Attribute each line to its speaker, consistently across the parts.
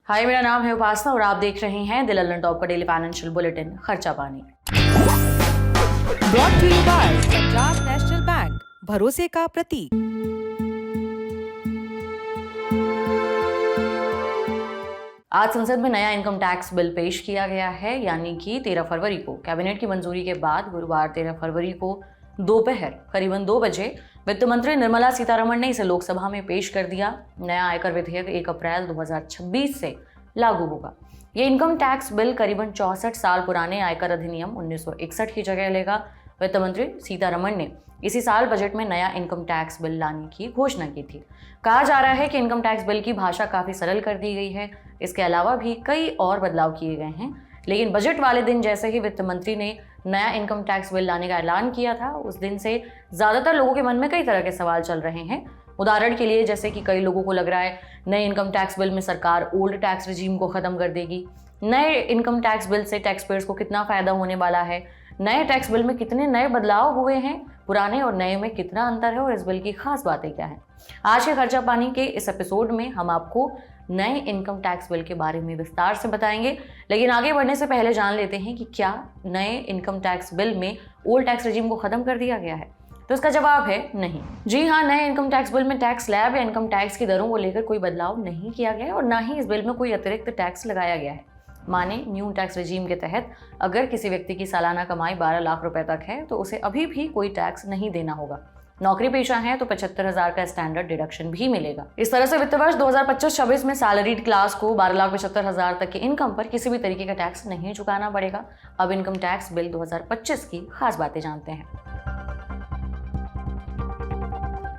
Speaker 1: हाय, मेरा नाम है उपासना और आप देख रहे हैं द लंदन टॉप का डेली फाइनेंशियल बुलेटिन खर्चा पानी।
Speaker 2: Brought to you by Punjab National Bank, भरोसे का प्रतीक।
Speaker 1: आज संसद में नया इनकम टैक्स बिल पेश किया गया है, यानी कि 13 फरवरी को कैबिनेट की मंजूरी के बाद गुरुवार 13 फरवरी को दोपहर करीबन 2 बजे वित्त मंत्री निर्मला सीतारमण ने इसे लोकसभा में पेश कर दिया। नया आयकर विधेयक 1 अप्रैल 2026 से लागू होगा। ये इनकम टैक्स बिल करीबन 64 साल पुराने आयकर अधिनियम 1961 की जगह लेगा। वित्त मंत्री सीतारमण ने इसी साल बजट में नया इनकम टैक्स बिल लाने की घोषणा की थी। कहा जा रहा है कि इनकम टैक्स बिल की भाषा काफी सरल कर दी गई है। इसके अलावा भी कई और बदलाव किए गए हैं, लेकिन बजट वाले दिन जैसे ही वित्त मंत्री ने नया इनकम टैक्स बिल लाने का ऐलान किया था, उस दिन से ज्यादातर लोगों के मन में कई तरह के सवाल चल रहे हैं। उदाहरण के लिए, जैसे कि कई लोगों को लग रहा है नए इनकम टैक्स बिल में सरकार ओल्ड टैक्स रिजीम को खत्म कर देगी। नए इनकम टैक्स बिल से टैक्स पेयर्स को कितना फायदा होने वाला है, नए टैक्स बिल में कितने नए बदलाव हुए हैं, पुराने और नए में कितना अंतर है और इस बिल की खास बातें क्या हैं। आज के खर्चा पानी के इस एपिसोड में हम आपको नए इनकम टैक्स बिल के बारे में विस्तार से बताएंगे, लेकिन आगे बढ़ने से पहले जान लेते हैं कि क्या नए इनकम टैक्स बिल में ओल्ड टैक्स रिजीम को खत्म कर दिया गया है। तो इसका जवाब है नहीं। जी हाँ, नए इनकम टैक्स बिल में टैक्स स्लैब या इनकम टैक्स की दरों को लेकर कोई बदलाव नहीं किया गया है और ना ही इस बिल में कोई अतिरिक्त टैक्स लगाया गया है। माने न्यू टैक्स रिजीम के तहत अगर किसी व्यक्ति की सालाना कमाई 12 लाख रुपए तक है तो उसे अभी भी कोई टैक्स नहीं देना होगा। नौकरी पेशा है तो 75,000 का स्टैंडर्ड डिडक्शन भी मिलेगा। इस तरह से वित्त वर्ष 2025-26 में सैलरीड क्लास को 12,75,000 तक के इनकम पर किसी भी तरीके का टैक्स नहीं चुकाना पड़ेगा। अब इनकम टैक्स बिल 2025 की खास बातें जानते हैं।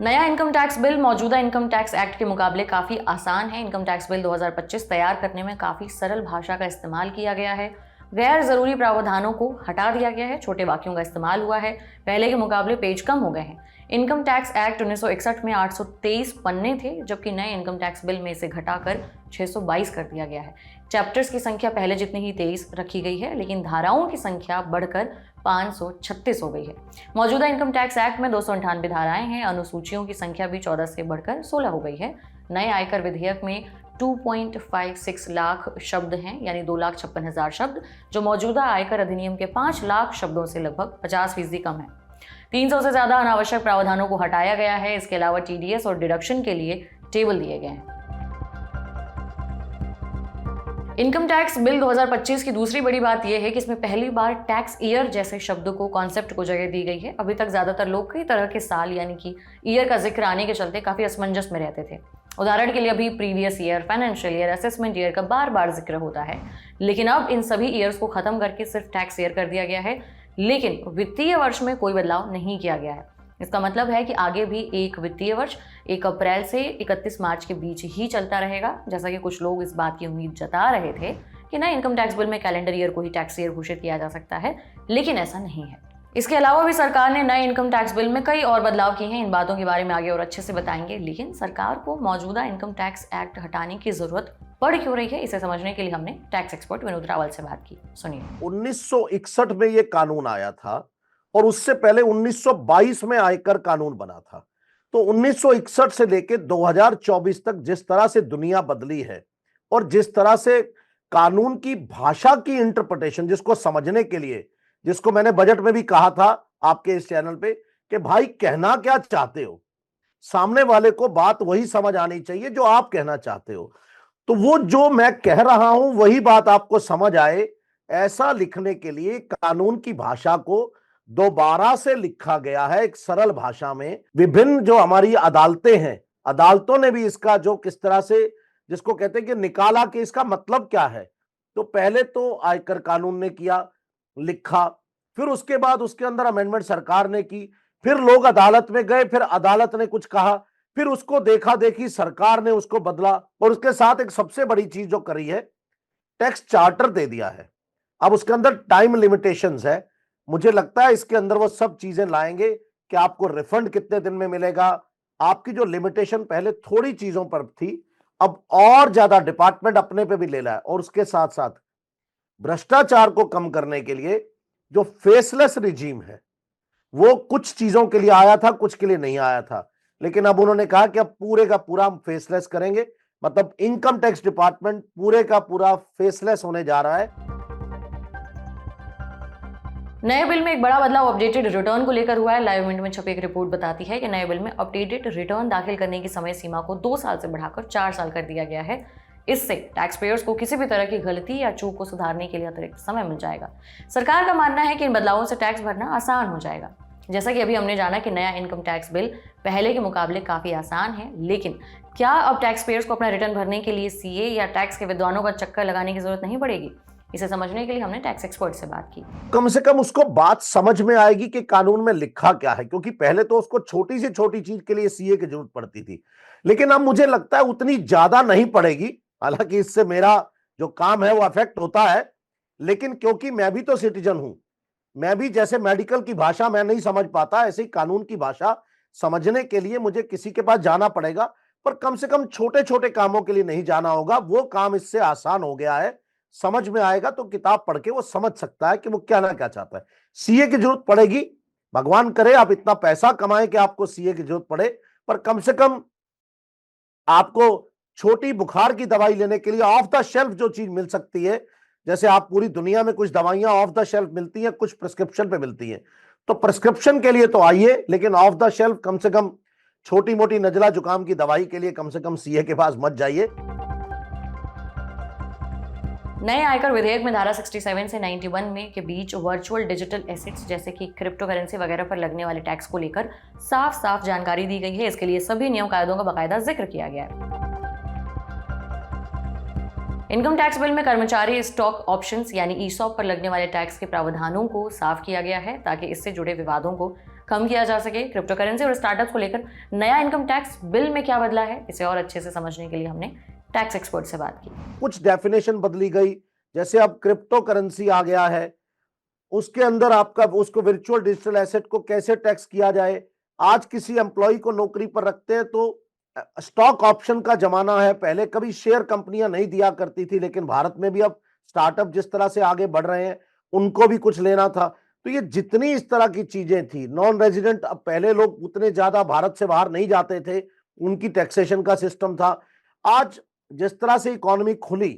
Speaker 1: नया इनकम टैक्स बिल मौजूदा इनकम टैक्स एक्ट के मुकाबले काफी आसान है। इनकम टैक्स बिल 2025 तैयार करने में काफी सरल भाषा का इस्तेमाल किया गया है। गैर जरूरी प्रावधानों को हटा दिया गया है, छोटे वाक्यों का इस्तेमाल हुआ है, पहले के मुकाबले पेज कम हो गए हैं। इनकम टैक्स एक्ट 1961 में 823 पन्ने थे, जबकि नए इनकम टैक्स बिल में इसे घटाकर 622 कर दिया गया है। चैप्टर्स की संख्या पहले जितनी ही 23 रखी गई है, लेकिन धाराओं की संख्या बढ़कर 536 हो गई है। मौजूदा इनकम टैक्स एक्ट में 298 धाराएं हैं। अनुसूचियों की संख्या भी 14 से बढ़कर 16 हो गई है। नए आयकर विधेयक में 2.56 लाख शब्द हैं, यानी 2,56,000 शब्द, जो मौजूदा आयकर अधिनियम के 5 लाख शब्दों से लगभग 50% कम है। 300 से ज्यादा अनावश्यक प्रावधानों को हटाया गया है। इसके अलावा टीडीएस और डिडक्शन के लिए टेबल दिए गए हैं। इनकम टैक्स बिल 2025 की दूसरी बड़ी बात यह है कि इसमें पहली बार टैक्स ईयर जैसे शब्द को, कॉन्सेप्ट को जगह दी गई है। अभी तक ज्यादातर लोग कई तरह के साल यानी कि ईयर का जिक्र आने के चलते काफी असमंजस में रहते थे। उदाहरण के लिए अभी previous year, financial year, assessment year का बार बार जिक्र होता है, लेकिन अब इन सभी ईयर्स को खत्म करके सिर्फ टैक्स ईयर कर दिया गया है। लेकिन वित्तीय वर्ष में कोई बदलाव नहीं किया गया है। इसका मतलब है कि आगे भी एक वित्तीय वर्ष 1 अप्रैल से 31 मार्च के बीच ही चलता रहेगा, जैसा कि कुछ लोग इस बात की उम्मीद जता रहे थे कि नए इनकम टैक्स बिल में कैलेंडर ईयर को ही टैक्स ईयर घोषित किया जा सकता है, लेकिन ऐसा नहीं है। इसके अलावा भी सरकार ने नए इनकम टैक्स बिल में कई और बदलाव किए हैं। इन बातों के बारे में आगे और अच्छे से बताएंगे, लेकिन सरकार को मौजूदा इनकम टैक्स एक्ट हटाने की जरूरत पड़ क्यों रही है, इसे समझने के लिए हमने टैक्स एक्सपर्ट विनोद रावल से बात की। सुनिए।
Speaker 3: 1961 में ये कानून आया था और उससे पहले 1922 में आयकर कानून बना था। तो 1961 से लेकर 2024 तक जिस तरह से दुनिया बदली है और जिस तरह से कानून की भाषा की इंटरप्रिटेशन, जिसको समझने के लिए, जिसको मैंने बजट में भी कहा था आपके इस चैनल पे कि भाई कहना क्या चाहते हो, सामने वाले को बात वही समझ आनी चाहिए जो आप कहना चाहते हो। तो वो जो मैं कह रहा हूं वही बात आपको समझ आए, ऐसा लिखने के लिए कानून की भाषा को दोबारा से लिखा गया है एक सरल भाषा में। विभिन्न जो हमारी अदालतें हैं, अदालतों ने भी इसका जो किस तरह से, जिसको कहते हैं कि निकाला कि इसका मतलब क्या है। तो पहले तो आयकर कानून ने किया, लिखा, फिर उसके बाद उसके अंदर अमेंडमेंट सरकार ने की, फिर लोग अदालत में गए, फिर अदालत ने कुछ कहा, फिर उसको देखा देखी सरकार ने उसको बदला और उसके साथ एक सबसे बड़ी चीज जो करी है, टैक्स चार्टर दे दिया है। अब उसके अंदर टाइम लिमिटेशंस है। मुझे लगता है इसके अंदर वो सब चीजें लाएंगे कि आपको रिफंड कितने दिन में मिलेगा। आपकी जो लिमिटेशन पहले थोड़ी चीजों पर थी, अब और ज्यादा डिपार्टमेंट अपने पे भी ले रहा है। और उसके साथ साथ भ्रष्टाचार को कम करने के लिए जो फेसलेस रिजीम है, वो कुछ चीजों के लिए आया था, कुछ के लिए नहीं आया था, लेकिन अब उन्होंने कहा कि अब पूरे का पूरा हम फेसलेस करेंगे। मतलब इनकम टैक्स डिपार्टमेंट पूरे का पूरा फेसलेस होने जा रहा है।
Speaker 1: नए बिल में एक बड़ा बदलाव अपडेटेड रिटर्न को लेकर हुआ है। लाइव मिनट में छपी एक रिपोर्ट बताती है कि नए बिल में अपडेटेड रिटर्न दाखिल करने की समय सीमा को 2 साल से बढ़ाकर 4 साल कर दिया गया है। इससे टैक्स पेयर्स को किसी भी तरह की गलती या चूक को सुधारने के लिए अतिरिक्त समय मिल जाएगा। सरकार का मानना है कि इन बदलावों से टैक्स भरना आसान हो जाएगा। जैसा कि अभी हमने जाना कि नया इनकम टैक्स बिल पहले के मुकाबले काफी आसान है, लेकिन क्या अब टैक्स पेयर्स को अपना रिटर्न भरने के लिए सीए या टैक्स के विद्वानों का चक्कर लगाने की जरूरत नहीं पड़ेगी? इसे समझने के लिए हमने टैक्स एक्सपर्ट से बात की।
Speaker 3: कम से कम उसको बात समझ में आएगी कि कानून में लिखा क्या है, क्योंकि पहले तो उसको छोटी से छोटी चीज के लिए सीए की जरूरत पड़ती थी, लेकिन अब मुझे लगता है उतनी ज्यादा नहीं पड़ेगी। हालांकि इससे मेरा जो काम है वो अफेक्ट होता है, लेकिन क्योंकि मैं भी तो सिटीजन हूं, मैं भी जैसे मेडिकल की भाषा मैं नहीं समझ पाता, ऐसे ही कानून की भाषा समझने के लिए मुझे किसी के पास जाना पड़ेगा। पर कम से कम छोटे छोटे कामों के लिए नहीं जाना होगा, वो काम इससे आसान हो गया है। समझ में आएगा तो किताब पढ़ के वो समझ सकता है कि वो क्या ना क्या चाहता है। सीए की जरूरत पड़ेगी, भगवान करे आप इतना पैसा कमाएं कि आपको सीए की जरूरत पड़े, पर कम से कम आपको छोटी बुखार की दवाई लेने के लिए ऑफ द शेल्फ जो चीज मिल सकती है, जैसे आप पूरी दुनिया में कुछ दवाइयां ऑफ द शेल्फ मिलती हैं, कुछ प्रिस्क्रिप्शन पे मिलती हैं, तो प्रिस्क्रिप्शन के लिए तो आइए, लेकिन ऑफ द शेल्फ कम से कम छोटी मोटी नजला जुकाम की दवाई के लिए कम से कम सीए के पास मत जाइए।
Speaker 1: नए आयकर विधेयक में धारा 67 से 91 में के बीच वर्चुअल डिजिटल एसेट्स जैसे कि क्रिप्टो करेंसी वगैरह पर लगने वाले टैक्स को लेकर साफ साफ जानकारी दी गई है। इसके लिए सभी नियम कायदों का बाकायदा जिक्र किया गया है। इनकम टैक्स बिल में कर्मचारी स्टॉक ऑप्शंस यानी ईसॉप पर लगने वाले टैक्स के प्रावधानों को साफ किया गया है, ताकि इससे जुड़े विवादों को कम किया जा सके। क्रिप्टो करेंसी और स्टार्टअप्स को लेकर नया इनकम टैक्स बिल में क्या बदला है, इसे और अच्छे से समझने के लिए हमने टैक्स एक्सपर्ट से बात की।
Speaker 3: कुछ डेफिनेशन बदली गई, जैसे अब क्रिप्टो करेंसी आ गया है, उसके अंदर आपका उसको वर्चुअल डिजिटल एसेट को कैसे टैक्स किया जाए। आज किसी एम्प्लॉय को नौकरी पर रखते हैं तो स्टॉक ऑप्शन का जमाना है, पहले कभी शेयर कंपनियां नहीं दिया करती थी, लेकिन भारत में भी अब स्टार्टअप जिस तरह से आगे बढ़ रहे हैं उनको भी कुछ लेना था। तो ये जितनी इस तरह की चीजें थी, नॉन रेजिडेंट, अब पहले लोग उतने ज्यादा भारत से बाहर नहीं जाते थे, उनकी टैक्सेशन का सिस्टम था। आज जिस तरह से इकोनॉमी खुली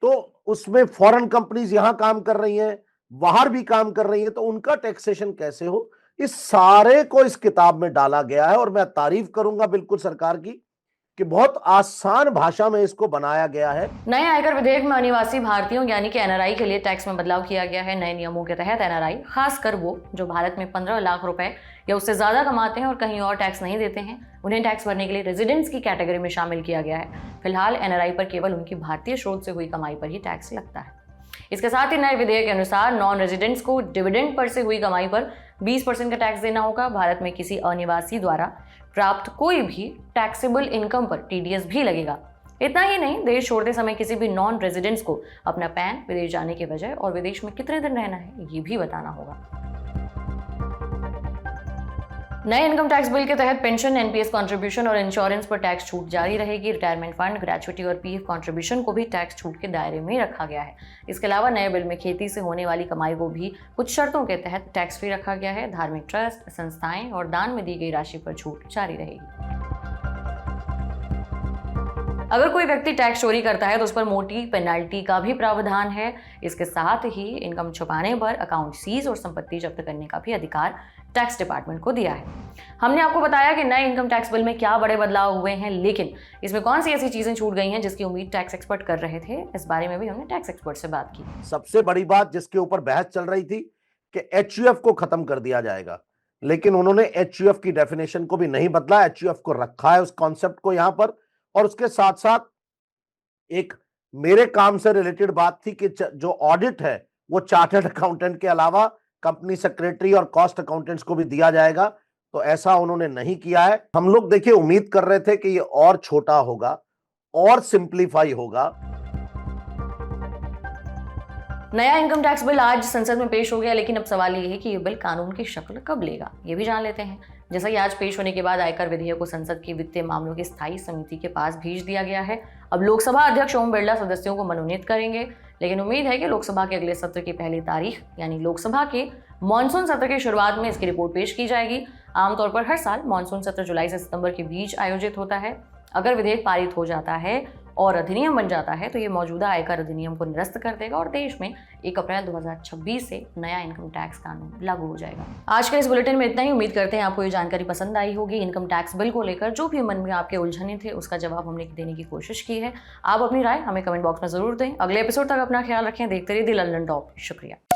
Speaker 3: तो उसमें फॉरेन कंपनीज यहां काम कर रही हैं, बाहर भी काम कर रही हैं, तो उनका टैक्सेशन कैसे हो, इस सारे को इस किताब में डाला गया है। और मैं तारीफ करूंगा बिल्कुल सरकार की कि बहुत आसान भाषा में इसको बनाया गया है।
Speaker 1: नए आयकर विधेयक में अनिवासी भारतीयों यानी कि एनआरआई के लिए टैक्स में बदलाव किया गया है। नए नियमों के तहत एनआरआई, खासकर वो जो भारत में 15 लाख रुपए या उससे ज्यादा कमाते हैं और कहीं और टैक्स नहीं देते हैं, उन्हें टैक्स भरने के लिए रेजिडेंट्स की कैटेगरी में शामिल किया गया है। फिलहाल एनआरआई पर केवल उनकी भारतीय स्रोत से हुई कमाई पर ही टैक्स लगता है। इसके साथ ही नए विधेयक के अनुसार नॉन रेजिडेंट्स को डिविडेंड पर से हुई कमाई पर 20% का टैक्स देना होगा। भारत में किसी अनिवासी द्वारा प्राप्त कोई भी टैक्सेबल इनकम पर टीडीएस भी लगेगा। इतना ही नहीं, देश छोड़ते समय किसी भी नॉन रेजिडेंट्स को अपना पैन विदेश जाने के बजाय और विदेश में कितने दिन रहना है ये भी बताना होगा। नए इनकम टैक्स बिल के तहत पेंशन, एनपीएस कंट्रीब्यूशन और इंश्योरेंस पर टैक्स छूट जारी रहेगी। रिटायरमेंट फंड, ग्रेचुइटी और पीएफ कंट्रीब्यूशन को भी टैक्स छूट के दायरे में रखा गया है। इसके अलावा नए बिल में खेती से होने वाली कमाई को भी कुछ शर्तों के तहत टैक्स फ्री रखा गया है। धार्मिक ट्रस्ट, संस्थाएं और दान में दी गई राशि पर छूट जारी रहेगी। अगर कोई व्यक्ति टैक्स चोरी करता है तो उस पर मोटी पेनल्टी का भी प्रावधान है। इसके साथ ही इनकम छुपाने पर अकाउंट सीज और संपत्ति जब्त करने का भी अधिकार टैक्स डिपार्टमेंट को दिया है। हमने आपको बताया कि नए इनकम टैक्स बिल में क्या बड़े बदलाव हुए हैं, लेकिन इसमें कौन सी ऐसी चीजें छूट गई हैं जिसकी उम्मीद टैक्स एक्सपर्ट कर रहे थे, इस बारे में भी हमने टैक्स एक्सपर्ट से बात की।
Speaker 3: सबसे बड़ी बात जिसके ऊपर बहस चल रही थी कि एचयूएफ को खत्म कर दिया जाएगा, लेकिन उन्होंने एचयूएफ की डेफिनेशन को भी नहीं बदला, एचयूएफ को रखा है उस कॉन्सेप्ट को यहां पर। और उसके साथ साथ एक मेरे काम से रिलेटेड बात थी कि जो ऑडिट है वो चार्टर्ड अकाउंटेंट के अलावा कंपनी सेक्रेटरी और कॉस्ट अकाउंटेंट्स को भी दिया जाएगा, तो ऐसा उन्होंने नहीं किया है। हम लोग देखिए उम्मीद कर रहे थे कि ये और छोटा होगा और सिंप्लीफाई होगा।
Speaker 1: नया इनकम टैक्स बिल आज संसद में पेश हो गया, लेकिन अब सवाल ये है कि ये बिल कानून की शक्ल कब लेगा, ये भी जान लेते हैं। जैसा कि आज पेश होने के बाद आयकर विधेयक को संसद की वित्तीय मामलों की स्थायी समिति के पास भेज दिया गया है। अब लोकसभा अध्यक्ष ओम बिरला सदस्यों को मनोनीत करेंगे, लेकिन उम्मीद है कि लोकसभा के अगले सत्र की पहली तारीख यानी लोकसभा के मानसून सत्र की शुरुआत में इसकी रिपोर्ट पेश की जाएगी। आमतौर पर हर साल मानसून सत्र जुलाई से सितंबर के बीच आयोजित होता है। अगर विधेयक पारित हो जाता है और अधिनियम बन जाता है तो ये मौजूदा आयकर अधिनियम को निरस्त कर देगा और देश में 1 अप्रैल 2026 से नया इनकम टैक्स कानून लागू हो जाएगा। आज के इस बुलेटिन में इतना ही। उम्मीद करते हैं आपको ये जानकारी पसंद आई होगी। इनकम टैक्स बिल को लेकर जो भी मन में आपके उलझने थे उसका जवाब हमने देने की कोशिश की है। आप अपनी राय हमें कमेंट बॉक्स में जरूर दें। अगले एपिसोड तक अपना ख्याल रखें। देखते रहिए द लंदन टॉप। शुक्रिया।